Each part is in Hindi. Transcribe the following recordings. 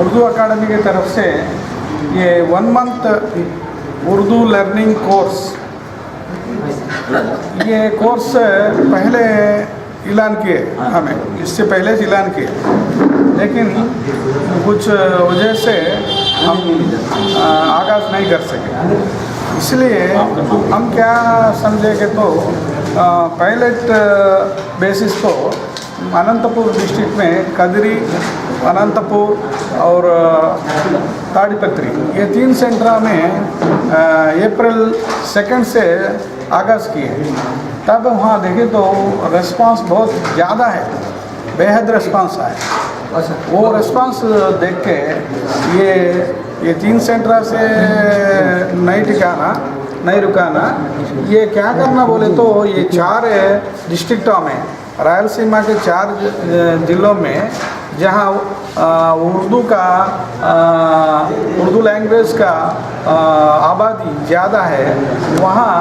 उर्दू अकाडमी की तरफ से ये 1 मंथ उर्दू लर्निंग कोर्स, ये कोर्स पहले ऐलान किए हमें, इससे पहले ऐलान किए, लेकिन कुछ वजह से हम आगाज़ नहीं कर सके। इसलिए हम क्या समझे कि तो पायलट बेसिस को अनंतपुर डिस्ट्रिक्ट में कदरी, अनंतपुर और ताड़ीपत्री, ये 3 सेंटर में अप्रैल 2 से आगाज़ किए। तब वहाँ देखे तो रिस्पांस बहुत ज़्यादा है, बेहद रिस्पांस आए। वो रिस्पांस देख के ये 3 सेंटर से नहीं रुकाना, ये क्या करना बोले तो ये 4 डिस्ट्रिक्टों में, रायलसीमा के 4 ज़िलों में जहाँ उर्दू लैंग्वेज का आबादी ज़्यादा है, वहाँ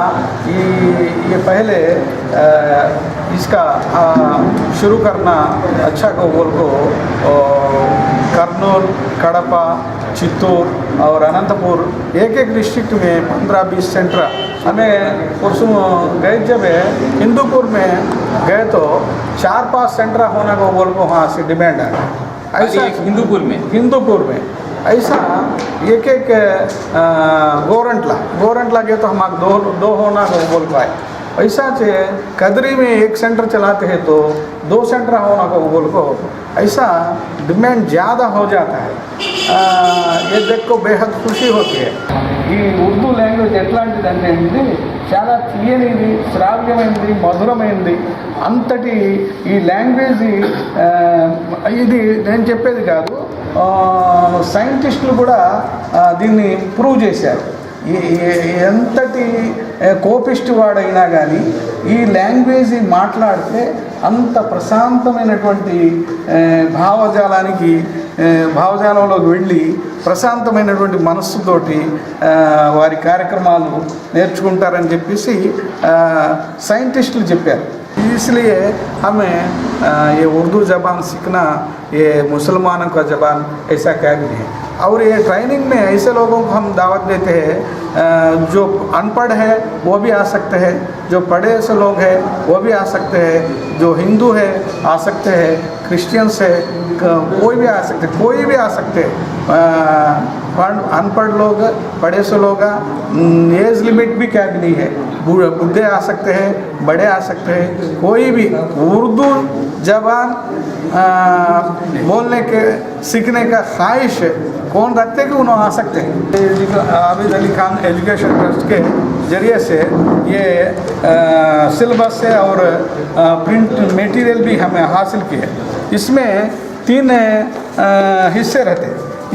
ये पहले इसका शुरू करना अच्छा को बोल को कर्नूल, कड़पा, चित्तूर और अनंतपुर एक डिस्ट्रिक्ट में 15-20 सेंटर हमें परसों गए। जब हिंदूपुर में गए तो 4-5 सेंटर होने को बोल को वहाँ से डिमांड है। ऐसा हिंदूपुर में ऐसा एक गोरंटला गए तो हम दो होना को बोल पाए। ऐसा से कदरी में 1 सेंटर चलाते हैं तो 2 सेंटर होना को बोल को, ऐसा डिमांड ज़्यादा हो जाता है। ये देख को बेहद खुशी होती है। ఈ ఉర్దూ లాంగ్వేజ్ ఎట్లాంటిదంటే అండి, చాలా తీయనిది, శ్రావ్యమైనది, మధురమైనది. అంతటి ఈ లాంగ్వేజ్ ఇది నేను చెప్పేది కాదు, సైంటిస్టులు కూడా దీన్ని ప్రూవ్ చేశారు. ఎంతటి కోపిస్ట్ వాడైనా కానీ ఈ లాంగ్వేజ్ మాట్లాడితే అంత ప్రశాంతమైనటువంటి భావజాలంలోకి వెళ్ళి ప్రశాంతమైనటువంటి మనస్సుతోటి వారి కార్యక్రమాలు నేర్చుకుంటారని చెప్పేసి సైంటిస్టులు చెప్పారు। इसलिए हमें ये उर्दू ज़बान सीखना ये मुसलमानों का ज़बान ऐसा क्या भी है। और ये ट्रेनिंग में ऐसे लोगों को हम दावत देते हैं, जो अनपढ़ है वो भी आ सकते हैं, जो पढ़े ऐसे लोग हैं वो भी आ सकते हैं, जो हिंदू है आ सकते हैं, क्रिश्चियंस है, कोई भी आ सकते हैं। अनपढ़ लोग, पढ़े से लोग, एज लिमिट भी क्या भी नहीं है, बूढ़े आ सकते हैं, बड़े आ सकते हैं, कोई भी उर्दू ज़बान बोलने के सीखने का ख्वाहिश कौन रखते कि उन्होंने आ सकते हैं। आबिद अली खान एजुकेशन ट्रस्ट के ज़रिए से ये सिलेबस से और प्रिंट मटेरियल भी हमें हासिल किए। इसमें 3 हिस्से रहते,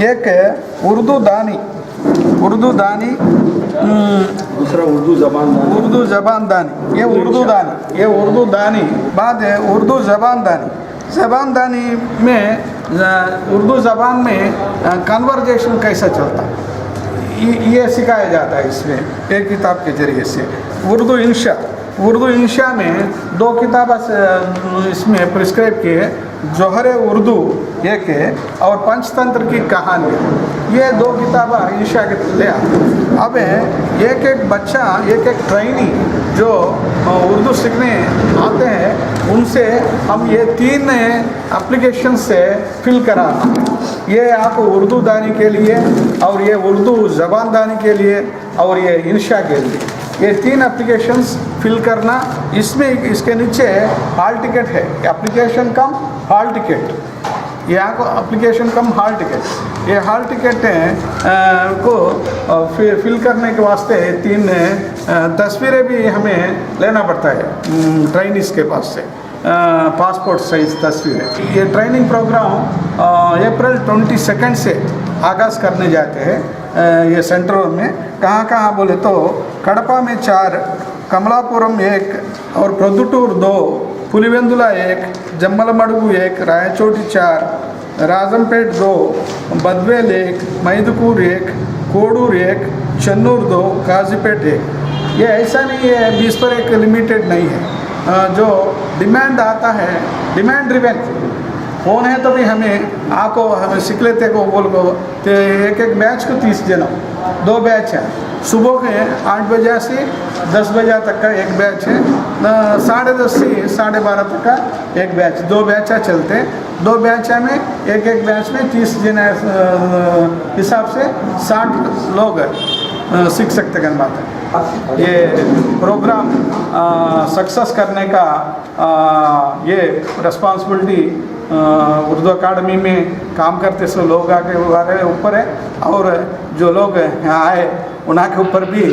एक उर्दू दानी, दूसरा उर्दू ज़बान दानी, ये उर्दू दानी बाद है उर्दू ज़बान दानी में उर्दू ज़बान में कन्वर्जेशन कैसा चलता ये सिखाया जाता है। इसमें एक किताब के ज़रिए से उर्दू इंशा में 2 किताब इसमें प्रिस्क्राइब किए, जौहर उर्दू एक है और पंचतंत्र की कहानी, ये 2 किताबें इंशा के ले आते। अब एक बच्चा, एक ट्रेनी जो उर्दू सीखने आते हैं, उनसे हम ये 3 एप्लीकेशन से फिल कराना। ये आप उर्दू दानी के लिए और ये उर्दू ज़बान दानी के लिए और ये इंशा के लिए, ये 3 एप्लीकेशंस फिल करना। इसमें इसके नीचे हॉल टिकट है, एप्लीकेशन कम हॉल टिकट, यहाँ को एप्लीकेशन कम हॉल टिकट, ये हॉल टिकट को फिल करने के वास्ते 3 तस्वीरें भी हमें लेना पड़ता है ट्रेनिस के पास से, पासपोर्ट साइज़ तस्वीरें। ये ट्रेनिंग प्रोग्राम अप्रैल 22 से आगाज़ करने जाते हैं। ये सेंटरों में कहाँ बोले तो कड़पा में 4, कमलापुरम 1 और प्रొద్దుటూర్ 2, पुलिवेंदुला 1, जम्मलमडुगु 1, रायचोटी 4, राजमपेट 2, बदवेल 1, मैदुकूर 1, कोडूर 1, चन्नूर 2, काजीपेट 1। ये ऐसा नहीं है 20 पर 1 लिमिटेड नहीं है, जो डिमांड आता है डिमांड ड्रिवन फ़ोन है तो भी हमें आको हमें सीख लेते को बोल को तो एक एक बैच को 30 जना 2 बैच है सुबह के 8 बजे से 10 बजे तक का एक बैच है 10:30 से 12:30 तक का एक बैच 2 बैच चलते 2 बैच में एक एक बैच में 30 जना हिसाब से 60 लोग सीख सकते हैं बात है। ये प्रोग्राम सक्सेस करने का ये रिस्पॉन्सिबिलिटी उर्दू अकाडमी में काम करते सो लोग आके हमारे ऊपर है और जो लोग यहाँ आए उन्हीं के ऊपर भी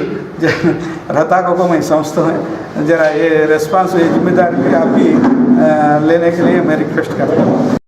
रहता को मैं समझता हूँ जरा ये रिस्पॉन्स ये जिम्मेदारी भी आप भी लेने के लिए मैं रिक्वेस्ट करता हूँ।